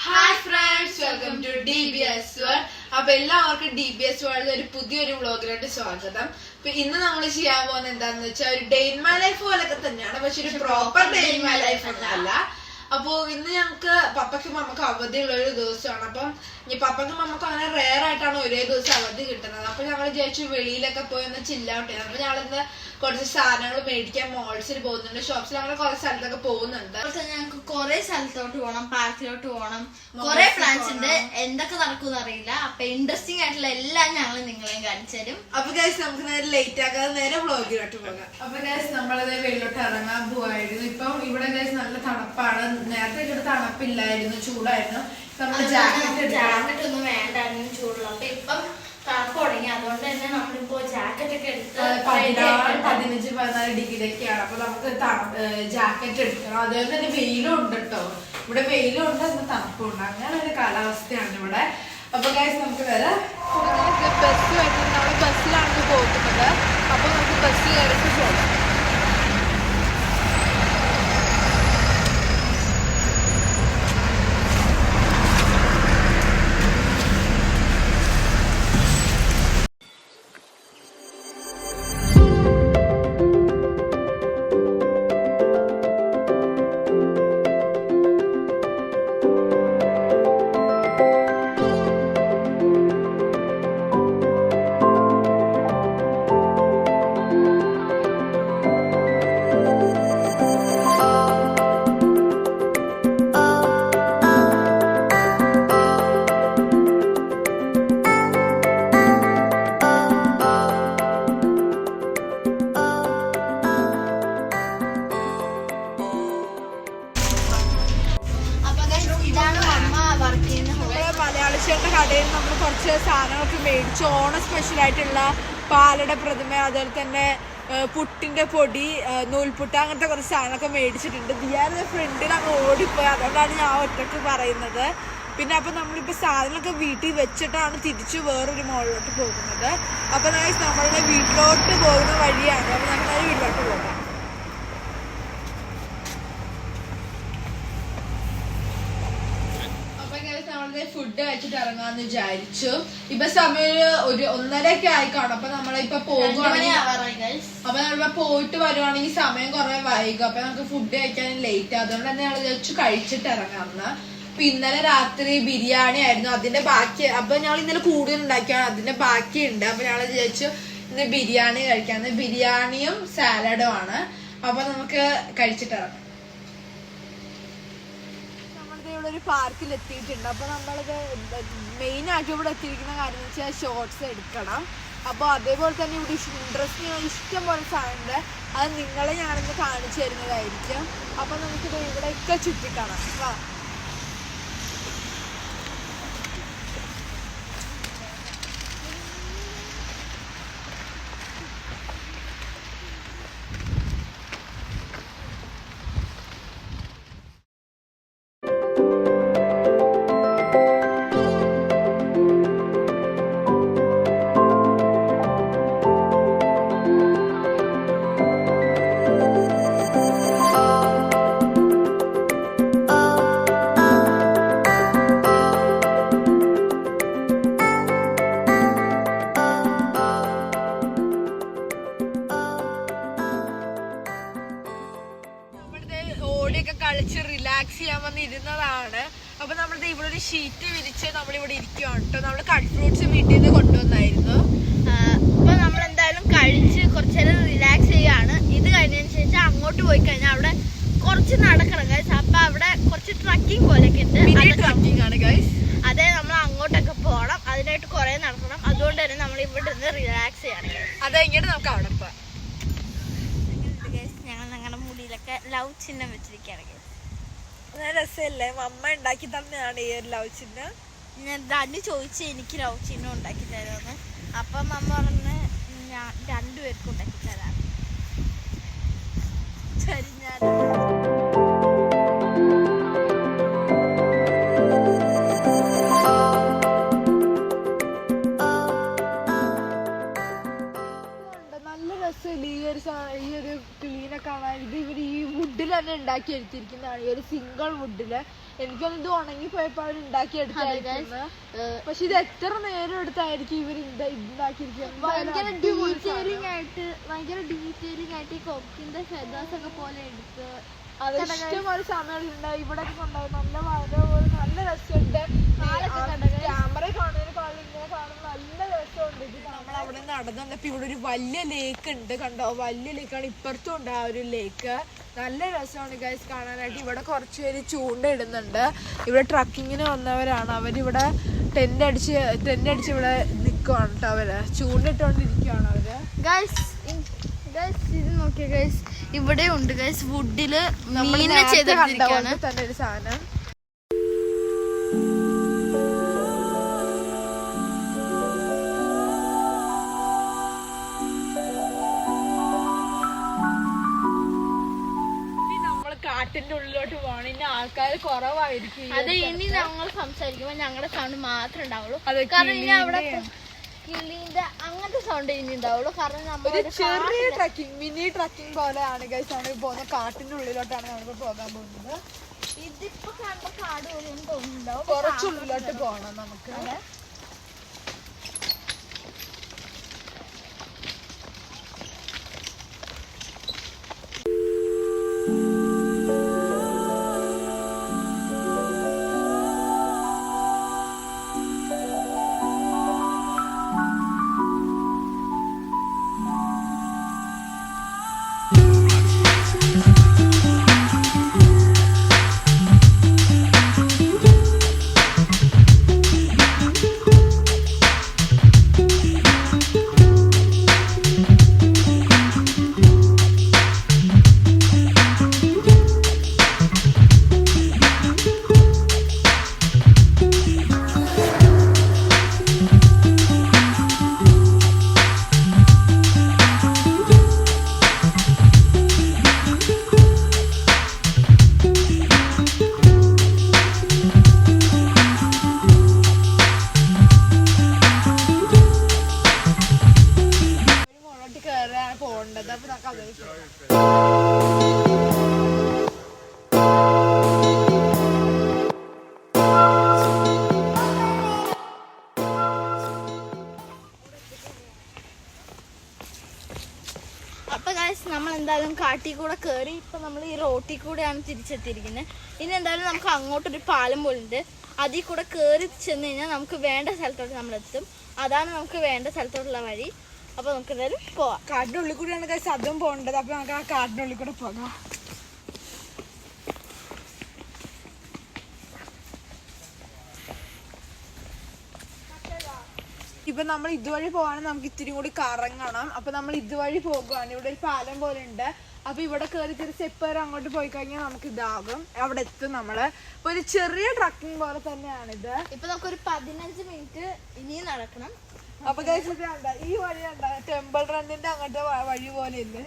Hi friends, welcome to DBS world. അപ്പൊ എല്ലാവർക്കും DBS world ഒരു പുതിയൊരു വ്ളോഗിലോട്ട് സ്വാഗതം. അപ്പൊ ഇന്ന് നമ്മൾ ചെയ്യാൻ പോകുന്നത് എന്താന്ന് വെച്ചാൽ ഒരു ഡേ ഇൻ മൈ ലൈഫ് പോലൊക്കെ തന്നെയാണ്, പക്ഷെ ഒരു proper day in my life ഒന്നല്ല. അപ്പൊ ഇന്ന് ഞങ്ങക്ക് പപ്പയ്ക്കും മമ്മക്കും അവധിയുള്ള ഒരു ദിവസമാണ്. അപ്പം ഈ പപ്പയ്ക്കും മമ്മക്കും അങ്ങനെ റെയർ ആയിട്ടാണ് ഒരേ ദിവസം അവധി കിട്ടുന്നത്. അപ്പൊ ഞങ്ങൾ വിചാരിച്ചു വെളിയിലൊക്കെ പോയി ഒന്ന് ചില്ലാവട്ടെ. അപ്പൊ ഞങ്ങളിന്ന് കുറച്ച് സാധനങ്ങൾ മേടിക്കാൻ മോൾസിൽ പോകുന്നുണ്ട്, ഷോപ്സിൽ അങ്ങനെ കുറെ സ്ഥലത്തൊക്കെ പോകുന്നുണ്ട്. ഞങ്ങൾക്ക് കുറെ സ്ഥലത്തോട്ട് പോകണം, പാർക്കിലോട്ട് പോകണം, കുറെ പ്ലാൻസ് ഉണ്ട്. എന്തൊക്കെ നടക്കും അറിയില്ല. അപ്പൊ ഇൻട്രസ്റ്റിംഗ് ആയിട്ടുള്ള എല്ലാം ഞങ്ങൾ നിങ്ങളെയും കാണിച്ചു തരും. അപ്പൊ ഗൈസ് നമുക്ക് നേരെ ലേറ്റ് ആക്കാതെ നേരെ വ്ളോഗിലോട്ട് പോകാം. അപ്പൊ ഗൈസ് നമ്മളത് വെളിയിലോട്ട് ഇറങ്ങാൻ പോവായിരുന്നു. ഇപ്പം ഇവിടെ ഗൈസ് നല്ല തണുപ്പാണ്. നേരത്തെ ഇവിടെ തണുപ്പില്ലായിരുന്നു, ചൂടായിരുന്നു. ജാക്കറ്റ് ഒന്നും വേണ്ടായിരുന്നു, ചൂടുള്ള. അപ്പൊ ഇപ്പം തണുപ്പ് തുടങ്ങി, അതുകൊണ്ട് തന്നെ നമ്മളിപ്പോ ജാക്കറ്റ് ഒക്കെ എടുത്ത് 15-14 ഡിഗ്രിയൊക്കെയാണ്. അപ്പൊ നമുക്ക് ജാക്കറ്റ് എടുക്കണം. അതുപോലെ തന്നെ വെയിലും ഉണ്ട് കേട്ടോ. ഇവിടെ വെയിലും ഉണ്ട്, അന്ന് തണുപ്പുണ്ട്. അങ്ങനെ ഒരു കാലാവസ്ഥയാണ് ഇവിടെ. അപ്പൊ ഗൈസ് നമുക്ക് വരാം. ബസ് വരുന്നത്, നമ്മൾ ബസ്സിലാണ് പോകുന്നത്. അപ്പൊ നമുക്ക് ബസ് കയറിട്ട് പോകാം. മലയാളിച്ചേട്ട കടയിൽ നമ്മൾ കുറച്ച് സാധനങ്ങളൊക്കെ മേടിച്ചു. ഓണം സ്പെഷ്യലായിട്ടുള്ള പാലട പ്രതിമ, അതുപോലെ തന്നെ പുട്ടിന്റെ പൊടി, നൂൽപുട്ട്, അങ്ങനത്തെ കുറച്ച് സാധനമൊക്കെ മേടിച്ചിട്ടുണ്ട്. ദിയാന്റെ ഫ്രണ്ടിൽ അങ്ങ് ഓടിപ്പോയി, അതുകൊണ്ടാണ് ഞാൻ ഒറ്റക്ക് പറയുന്നത്. പിന്നെ അപ്പൊ നമ്മളിപ്പോ സാധനങ്ങളൊക്കെ വീട്ടിൽ വെച്ചിട്ടാണ് തിരിച്ചു വേറൊരു മോളിലോട്ട് പോകുന്നത്. അപ്പൊ നമ്മളുടെ വീട്ടിലോട്ട് പോകുന്ന വഴിയാണ്. അപ്പൊ നമ്മൾ വീട്ടിലോട്ട് പോകാം. ഫുഡ് കഴിച്ചിട്ട് ഇറങ്ങാന്ന് വിചാരിച്ചു. ഇപ്പൊ സമയം ഒരു 1:30 ആയി കാണും. അപ്പൊ നമ്മളിപ്പൊ പോകുവാണെങ്കിൽ, അപ്പൊ നമ്മളിപ്പോ പോയിട്ട് വരുവാണെങ്കിൽ സമയം കുറെ വൈകും. അപ്പൊ നമുക്ക് ഫുഡ് കഴിക്കാൻ ലേറ്റ്. അതുകൊണ്ട് തന്നെ ഞങ്ങൾ വിചാരിച്ചു കഴിച്ചിട്ട് ഇറങ്ങാമെന്ന്. അപ്പൊ ഇന്നലെ രാത്രി ബിരിയാണി ആയിരുന്നു, അതിന്റെ ബാക്കി. അപ്പൊ ഞങ്ങൾ ഇന്നലെ കൂടുതൽ ഉണ്ടാക്കിയാണ്, അതിന്റെ ബാക്കിയുണ്ട്. അപ്പൊ ഞങ്ങൾ വിചാരിച്ചു ഇന്ന് ബിരിയാണി കഴിക്കാന്ന്. ബിരിയാണിയും സാലഡും ആണ്. അപ്പൊ നമുക്ക് കഴിച്ചിട്ട് ഇറങ്ങാം. ഒരു പാർക്കിൽ എത്തിയിട്ടുണ്ട്. അപ്പൊ നമ്മളിത് മെയിൻ ആയിട്ട് ഇവിടെ എത്തിയിരിക്കുന്ന കാര്യം എന്ന് വെച്ചാൽ ഷോർട്സ് എടുക്കണം. അപ്പൊ അതേപോലെ തന്നെ ഇവിടെ ഇൻട്രസ്റ്റിംഗ് ഇഷ്ടം പോലെ സാധനമുണ്ട്. അത് നിങ്ങളെ ഞാനിന്ന് കാണിച്ചു തരുന്നതായിരിക്കും. അപ്പൊ നമുക്കിത് ഇവിടെയൊക്കെ ചുറ്റിക്കണം. കളിച്ച് റിലാക്സ് ചെയ്യാൻ വന്നിരുന്നതാണ്. അപ്പൊ നമ്മളിത് ഇവിടെ ഒരു ഷീറ്റ് വിരിച്ച് നമ്മളിവിടെ ഇരിക്കുവാണ് കേട്ടോ. നമ്മള് കട്ട് ഫ്രൂട്ട്സ് വീട്ടിൽ നിന്ന് കൊണ്ടുവന്നായിരുന്നു. അപ്പൊ നമ്മളെന്തായാലും കഴിച്ച് കുറച്ചു നേരം റിലാക്സ് ചെയ്യാണ്. ഇത് കഴിഞ്ഞതിന് ശേഷം അങ്ങോട്ട് പോയി കഴിഞ്ഞാൽ അവിടെ കുറച്ച് നടക്കണം ഗൈസ്. അപ്പൊ അവിടെ കുറച്ച് ട്രക്കിംഗ് പോലെയൊക്കെ ഉണ്ട്. അതെ, നമ്മൾ അങ്ങോട്ടൊക്കെ പോകണം. അതിനായിട്ട് കുറെ നടക്കണം. അതുകൊണ്ട് തന്നെ നമ്മൾ ഇവിടെ നിന്ന് റിലാക്സ് ചെയ്യണം. അതെങ്ങനെ നമുക്ക് അവിടെ പോവാം. ഞങ്ങൾ ഞങ്ങളുടെ മുടിയിലൊക്കെ ലവ് ചിഹ്നം വെച്ചിരിക്കുകയാണ്. രസമല്ലേ? മമ്മ ഉണ്ടാക്കി തന്നെയാണ് ഈ ഒരു ലവ് ചിഹ്നം. ഞാൻ തന്നെ ചോദിച്ചു എനിക്ക് ലവ് ചിഹ്നം ഉണ്ടാക്കി തരാമെന്ന്. അപ്പം അമ്മ പറഞ്ഞ് ഞാൻ 2 പേർക്കും ഉണ്ടാക്കി തരാം. ശരി, ഞാൻ ഈ ഒരു ക്ലീനൊക്കെ കാണാൻ. ഇത് ഇവർ ഈ വുഡിൽ തന്നെ ഉണ്ടാക്കി എടുത്തിരിക്കുന്നതാണ്. ഈ ഒരു സിംഗിൾ വുഡില് എനിക്കൊന്നും ഇത് ഉണങ്ങി പോയപ്പോ അവർ ഉണ്ടാക്കി എടുത്തായിരുന്നു. പക്ഷെ ഇത് എത്ര നേരം എടുത്തായിരിക്കും ഇവർ ഉണ്ടാക്കിയിരിക്കുന്നത്. ഭയങ്കര ഡീറ്റെയിലിംഗ് ആയിട്ട് ഈ കൊക്കിന്റെ ഫെദേഴ്സ് ഒക്കെ പോലെ എടുത്ത് അത് ഇഷ്ടംപോലെ സമയങ്ങളുണ്ടായി. ഇവിടെ കൊണ്ടുപോയി നല്ല നല്ല രസമുണ്ട്. ക്യാമറ കാണുന്നതിനേക്കാളും ഇങ്ങനെ കാണുമ്പോൾ നല്ല രസമുണ്ട്. ഇത് നമ്മളവിടെ നടന്നു വന്നപ്പോ ഇവിടെ ഒരു വലിയ ലേക്ക് ഉണ്ട്. കണ്ടോ, വലിയ ലേക്കാണ്. ഇപ്പുറത്തും ഉണ്ട് ആ ഒരു ലേക്ക്. നല്ല രസമാണ് ഗൈസ് കാണാനായിട്ട്. ഇവിടെ കുറച്ച് പേര് ചൂണ്ട ഇടുന്നുണ്ട്. ഇവിടെ ട്രക്കിങ്ങിന് വന്നവരാണ്. അവരിവിടെ ടെന്റ് അടിച്ച് ഇവിടെ നിൽക്കുവാണ് കേട്ടോ. അവര് ചൂണ്ട ഇട്ടുകൊണ്ടിരിക്കുകയാണ് അവര്. ഇത് നോക്കിയ ഗൈസ്, ഇവിടെ ഉണ്ട് ഗൈസ് വുഡില് മീനെ ചെയ്തിരിക്കുകയാണ് തന്നെ ഒരു സാധനം. കാട്ടിന്റെ ഉള്ളിലോട്ട് പോകണം. ഇനി ആൾക്കാർ കുറവായിരിക്കും. അതെ, ഇനി ഞങ്ങൾ സംസാരിക്കുമ്പോ ഞങ്ങളുടെ സൗണ്ട് മാത്രമേ ഉണ്ടാവുള്ളൂ. കാരണം ഇനി അവിടെ കിളിന്റെ അങ്ങനത്തെ സൗണ്ട് ഇനി ഉണ്ടാവുള്ളൂ. കാരണം നമ്മൾ ചെറിയ ട്രക്കിംഗ്, മിനി ട്രക്കിംഗ് പോലെയാണ് ഗൈസ് ആണ് പോകുന്നത്. കാട്ടിന്റെ ഉള്ളിലോട്ടാണ് നമ്മളിപ്പോ പോകാൻ പോകുന്നത്. ഇതിപ്പോ കാണുമ്പോ കാട് പോലെയൊന്നും തോന്നുന്നുണ്ടാവും. കുറച്ചുള്ളിലോട്ട് പോകണം നമുക്ക്. പോകേണ്ടത്. അപ്പൊ നമുക്ക് അതിലേക്ക് നമ്മൾ എന്തായാലും കാട്ടിൽ കൂടെ കയറി ഇപ്പൊ നമ്മൾ ഈ റോട്ടിൽ കൂടെയാണ് തിരിച്ചെത്തിയിരിക്കുന്നത്. ഇനി എന്തായാലും നമുക്ക് അങ്ങോട്ടൊരു പാലം പോലുണ്ട്. അതിൽ കൂടെ കയറി ചെന്ന് കഴിഞ്ഞാൽ നമുക്ക് വേണ്ട സ്ഥലത്തോട്ട് നമ്മളെത്തും. അതാണ് നമുക്ക് വേണ്ട സ്ഥലത്തോട്ടുള്ള വഴി. അപ്പൊ നമുക്ക് എന്തായാലും പോവാം. കാട്ടിന്റെ ഉള്ളിൽ കൂടെയാണ് ശബ്ദം പോകേണ്ടത്. അപ്പൊ നമുക്ക് ആ കാട്ടിന്റെ ഉള്ളിൽ കൂടെ പോകാം. ഇപ്പൊ നമ്മൾ ഇതുവഴി പോവാണെങ്കിൽ നമുക്ക് ഇത്തിരി കൂടി കറങ്ങണം. അപ്പൊ നമ്മൾ ഇതുവഴി പോകുവാണ്. ഇവിടെ ഒരു പാലം പോലെ ഉണ്ട്. അപ്പൊ ഇവിടെ കയറി തിരിച്ച് എപ്പോഴും അങ്ങോട്ട് പോയി കഴിഞ്ഞാൽ നമുക്ക് ഇതാകും, അവിടെ എത്തും നമ്മള്. അപ്പൊ ഒരു ചെറിയ ട്രക്കിംഗ് പോലെ തന്നെയാണിത്. ഇപ്പൊ നമുക്കൊരു 15 മിനിറ്റ് ഇനിയും നടക്കണം. അപ്പൊ കഴിച്ചിട്ട് ഈ വഴി കണ്ട ടെമ്പിൾ റണ്ണിന്റെ അങ്ങോട്ട് വഴി പോലെ ഇല്ലേ.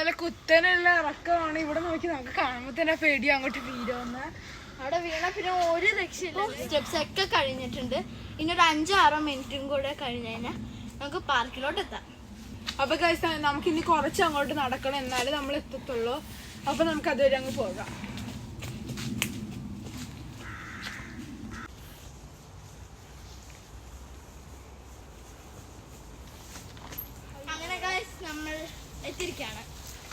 നല്ല കുത്തനുള്ള ഇറക്കമാണ്. ഇവിടെ നോക്കി നമുക്ക് കാണുമ്പോ തന്നെ പേടി അങ്ങോട്ട് വീഴുന്ന. അവിടെ വീണ പിന്നെ ഒരു രക്ഷയില്ല. സ്റ്റെപ്സ് ഒക്കെ കഴിഞ്ഞിട്ടുണ്ട്. ഇനി ഒരു 5-6 മിനിറ്റും കൂടെ കഴിഞ്ഞ് കഴിഞ്ഞാൽ നമുക്ക് പാർക്കിലോട്ട് എത്താം. അപ്പൊ ഗൈസ് നമുക്ക് ഇനി കുറച്ച് അങ്ങോട്ട് നടക്കണം, എന്നാലേ നമ്മൾ എത്തത്തുള്ളൂ. അപ്പൊ നമുക്ക് അതുവരെ അങ്ങ് പോകാം. അങ്ങനെ ഗൈസ് നമ്മൾ എത്തിയിരിക്കുകയാണ്.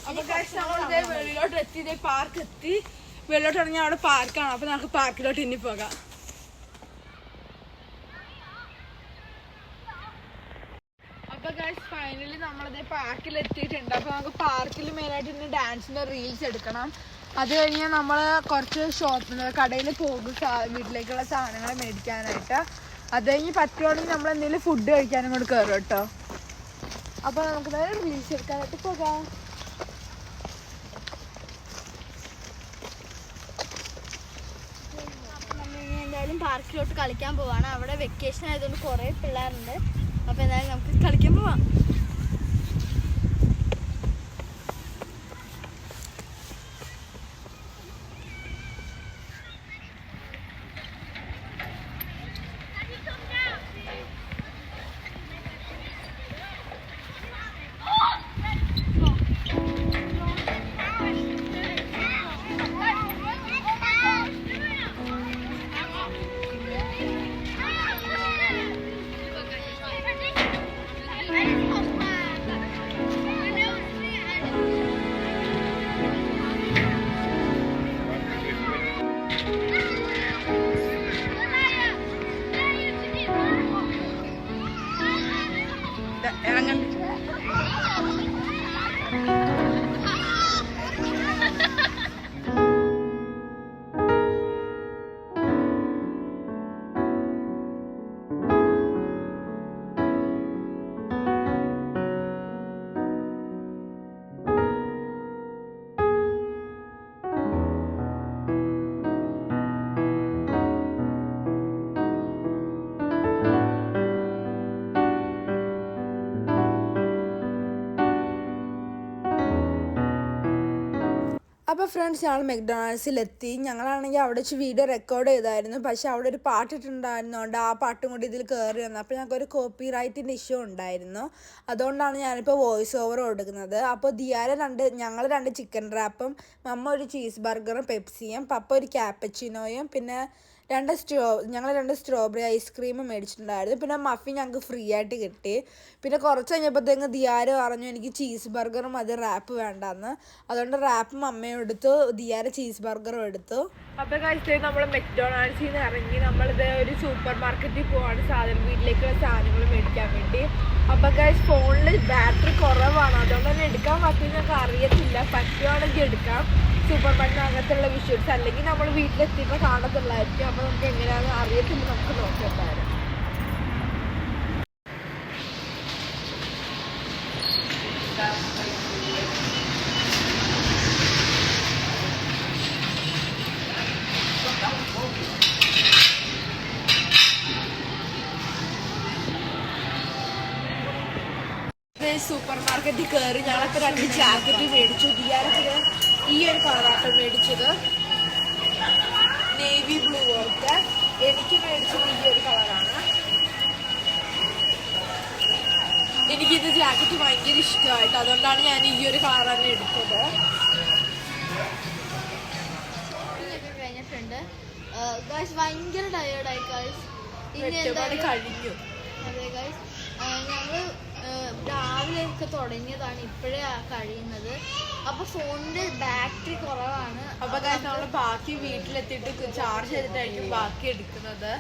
അപ്പൊ ഗൈസ് നമ്മൾ ഇതേ വെളിയിലോട്ട് എത്തി, ഇതേ പാർക്ക് എത്തി. വെളിയിലോട്ട് ഇറങ്ങി അവിടെ പാർക്കാണ്. അപ്പൊ നമുക്ക് പാർക്കിലോട്ട് ഇനി പോകാം. അപ്പൊ ഗൈസ് ഫൈനലി നമ്മളിതേ പാർക്കിൽ എത്തിയിട്ടുണ്ട്. അപ്പൊ നമുക്ക് പാർക്കിൽ മെയിനായിട്ട് ഇന്ന് ഡാൻസിന്റെ റീൽസ് എടുക്കണം. അത് കഴിഞ്ഞാൽ നമ്മൾ കുറച്ച് കടയിൽ പോകും വീട്ടിലേക്കുള്ള സാധനങ്ങൾ മേടിക്കാനായിട്ട്. അത് കഴിഞ്ഞ് പറ്റുവാണെങ്കിൽ നമ്മൾ എന്തെങ്കിലും ഫുഡ് കഴിക്കാനും കൂടെ കയറും കേട്ടോ. അപ്പൊ നമുക്ക് റീൽസ് എടുക്കാനായിട്ട് പോകാം. എന്തായാലും പാർക്കിലോട്ട് കളിക്കാൻ പോവാണ്. അവിടെ വെക്കേഷൻ ആയതുകൊണ്ട് കുറേ പിള്ളേരുണ്ട്. അപ്പൊ എന്തായാലും നമുക്ക് കളിക്കാൻ പോവാം. അപ്പോൾ ഫ്രണ്ട്സ് ഞങ്ങൾ മെക്ഡൊണാൾഡ്സിലെത്തി. ഞങ്ങളാണെങ്കിൽ അവിടെ വെച്ച് വീഡിയോ റെക്കോർഡ് ചെയ്തായിരുന്നു. പക്ഷേ അവിടെ ഒരു പാട്ടിട്ടുണ്ടായിരുന്നതുകൊണ്ട് ആ പാട്ടും കൂടി ഇതിൽ കയറി വന്നു. അപ്പോൾ ഞങ്ങൾക്കൊരു കോപ്പി റൈറ്റിൻ്റെ ഇഷ്യൂ ഉണ്ടായിരുന്നു. അതുകൊണ്ടാണ് ഞാനിപ്പോൾ വോയിസ് ഓവർ കൊടുക്കുന്നത്. അപ്പോൾ ഞങ്ങൾ 2 ചിക്കൻ റാപ്പും മമ്മ ഒരു ചീസ് ബർഗറും പെപ്സിയും പപ്പ ഒരു ക്യാപ്പച്ചിനോയും പിന്നെ ഞങ്ങൾ 2 സ്ട്രോബെറി ഐസ്ക്രീമും മേടിച്ചിട്ടുണ്ടായിരുന്നു. പിന്നെ മഫിൻ ഞങ്ങൾക്ക് ഫ്രീ ആയിട്ട് കിട്ടി. പിന്നെ കുറച്ച് കഴിഞ്ഞപ്പോഴത്തേക്ക് ദിയാര പറഞ്ഞു എനിക്ക് ചീസ് ബർഗറും അത് റാപ്പ് വേണ്ടെന്ന്. അതുകൊണ്ട് റാപ്പും അമ്മയും എടുത്തു, ദിയാര ചീസ് ബർഗറും എടുത്തു. അപ്പോൾ കഴിച്ചത് നമ്മൾ മെക്ഡൊണാൾഡ്സിൽ നിന്ന് ഇറങ്ങി നമ്മളിത് ഒരു സൂപ്പർ മാർക്കറ്റിൽ പോവാണ് വീട്ടിലേക്കുള്ള സാധനങ്ങൾ മേടിക്കാൻ വേണ്ടി. അപ്പോൾ ഗൈസ് ഫോണിൽ ബാറ്ററി കുറവാണ്, അതുകൊണ്ട് തന്നെ എടുക്കാൻ പറ്റും ഞങ്ങൾക്ക് അറിയത്തില്ല. പറ്റുവാണെങ്കിൽ എടുക്കാം. സൂപ്പർ മാർക്കറ്റിനകത്തുള്ള വിഷ്വൽസ് അല്ലെങ്കിൽ നമ്മൾ വീട്ടിലെത്തിയപ്പോൾ കാണത്തുള്ളായിരിക്കും. അപ്പോൾ നമുക്ക് എങ്ങനെയാണെന്ന് അറിയത്തില്ല, നമുക്ക് നോക്കിയെത്താനും. സൂപ്പർ മാർക്കറ്റിൽ കയറി ഞങ്ങളൊക്കെ 2 ജാക്കറ്റ് മേടിച്ചു. ദിയാരൊക്കെ ഈ ഒരു കളറാട്ടോ മേടിച്ചത്, നേവി ബ്ലൂ പോലത്തെ. എനിക്ക് മേടിച്ചത് ഈ ഒരു കളറാണ്. എനിക്കിത് ജാക്കറ്റ് ഭയങ്കര ഇഷ്ടമായിട്ട്, അതുകൊണ്ടാണ് ഞാൻ ഈ ഒരു കളർ തന്നെ എടുത്തത്. കഴിഞ്ഞിട്ടുണ്ട് ഭയങ്കര ടയേർഡായി കഴിഞ്ഞു. അതെ ഗൈസ്, ഞങ്ങള് രാവിലെ ഒക്കെ തുടങ്ങിയതാണ്, ഇപ്പോഴേ കഴിയുന്നത്. അപ്പൊ ഫോണിന്റെ ബാറ്ററി കുറവാണ്. അപ്പൊ നമ്മള് ബാക്കി വീട്ടിലെത്തിയിട്ട് ചാർജ് ചെയ്തിട്ടായിരിക്കും ബാക്കി എടുക്കുന്നത്.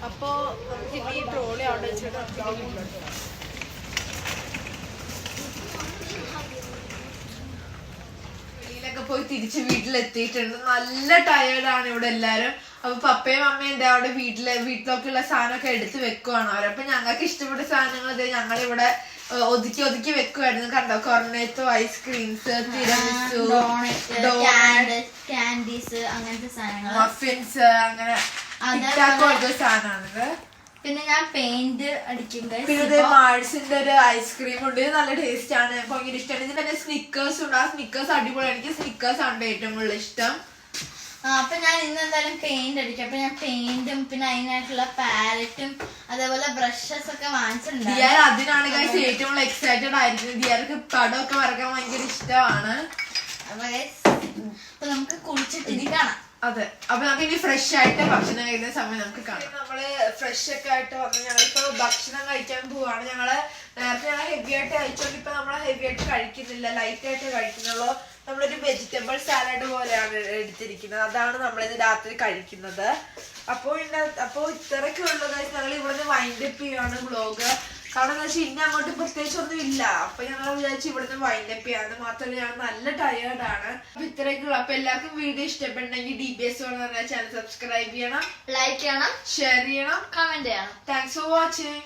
അപ്പൊ നമുക്ക് ഈ ട്രോളി അവിടെ വെച്ചിട്ട് വെളിയിലൊക്കെ പോയി തിരിച്ച് വീട്ടിലെത്തിയിട്ടുണ്ട്. നല്ല ടയേർഡാണ് ഇവിടെ എല്ലാരും. അപ്പൊ പപ്പയും അമ്മയും എന്താ അവിടെ വീട്ടിലൊക്കെയുള്ള സാധനമൊക്കെ എടുത്ത് വെക്കുവാണ് അവരപ്പൊ ഞങ്ങൾക്ക് ഇഷ്ടപ്പെട്ട സാധനങ്ങൾ ഞങ്ങളിവിടെ ഒതുക്കി വെക്കുമായിരുന്നു. കണ്ടോ, കൊർണേറ്റോ ഐസ്ക്രീംസ്, തിരമിസു, കാൻഡീസ്, അങ്ങനത്തെ സാധനങ്ങൾ, മഫിൻസ്, അങ്ങനെ പോലത്തെ സാധനമാണിത്. പിന്നെ ഞാൻ പെയിന്റ് അടിക്കും പിന്നെ മാൾസിന്റെ ഒരു ഐസ്ക്രീം ഉണ്ട്, ഇത് നല്ല ടേസ്റ്റ് ആണ്, എനിക്ക് ഭയങ്കര ഇഷ്ടമാണ്. ഇതിന് തന്നെ സ്നിക്കേഴ്സ് ഉണ്ട്, ആ സ്നിക്കേഴ്സ് അടിപൊളിയാണ്, എനിക്ക് സ്നിക്കേഴ്സ് ആണ് ഏറ്റവും കൂടുതൽ ഇഷ്ടം. അപ്പൊ ഞാൻ ഇന്ന് എന്തായാലും പെയിന്റ് അടിക്കും. അപ്പൊ ഞാൻ പെയിന്റും പിന്നെ അതിനായിട്ടുള്ള പാലറ്റും അതേപോലെ ബ്രഷസ് ഒക്കെ വാങ്ങിച്ചിട്ടുണ്ട്. ദിയാർ അതിനാണ് ഗൈസ് ഏറ്റവും കൂടുതൽ എക്സൈറ്റഡ് ആയിരിക്കുന്നത്. ദിയാർക്ക് പടമൊക്കെ വരക്കാൻ ഭയങ്കര ഇഷ്ടമാണ്. അപ്പൊ നമുക്ക് കുളിച്ചിട്ട് ഇനി കാണാം. അതെ, അപ്പൊ നമുക്ക് ഇനി ഫ്രഷ് ആയിട്ട് ഭക്ഷണം കഴിക്കുന്ന സമയം നമുക്ക് കാണാം. നമ്മള് ഫ്രഷ് ഒക്കെ ആയിട്ട് വന്ന് ഞങ്ങളിപ്പോ ഭക്ഷണം കഴിക്കാൻ പോവാണ്. ഞങ്ങള് നേരത്തെ ഞങ്ങൾ ഹെവി ആയിട്ട് കഴിച്ചോണ്ട് ഇപ്പൊ നമ്മള് ഹെവി ആയിട്ട് കഴിക്കുന്നില്ല, ലൈറ്റ് ആയിട്ട് കഴിക്കുന്നുള്ളൂ. നമ്മളൊരു വെജിറ്റബിൾ സാലഡ് പോലെയാണ് എടുത്തിരിക്കുന്നത്, അതാണ് നമ്മളിത് രാത്രി കഴിക്കുന്നത്. അപ്പൊ ഇത്രയൊക്കെ ഉള്ളത് ഞങ്ങൾ ഇവിടുന്ന് വൈൻഡപ്പ് ചെയ്യുകയാണ് വ്ലോഗ്. കാരണം എന്താ വെച്ചാൽ ഇനി അങ്ങോട്ട് പ്രത്യേകിച്ചൊന്നും ഇല്ല. അപ്പൊ ഞങ്ങൾ വിചാരിച്ചു ഇവിടുന്ന് വൈൻഡപ്പ് ചെയ്യാന്ന്. മാത്രമല്ല ഞങ്ങൾ നല്ല ടയേർഡാണ്. അപ്പൊ ഇത്രയൊക്കെ ഉള്ളു. അപ്പൊ എല്ലാവർക്കും വീഡിയോ ഇഷ്ടപ്പെട്ടെങ്കിൽ DBS എന്ന് പറഞ്ഞ ചാനൽ സബ്സ്ക്രൈബ് ചെയ്യണം, ലൈക്ക് ചെയ്യണം, ഷെയർ ചെയ്യണം, കമന്റ് ചെയ്യണം. Thanks for watching.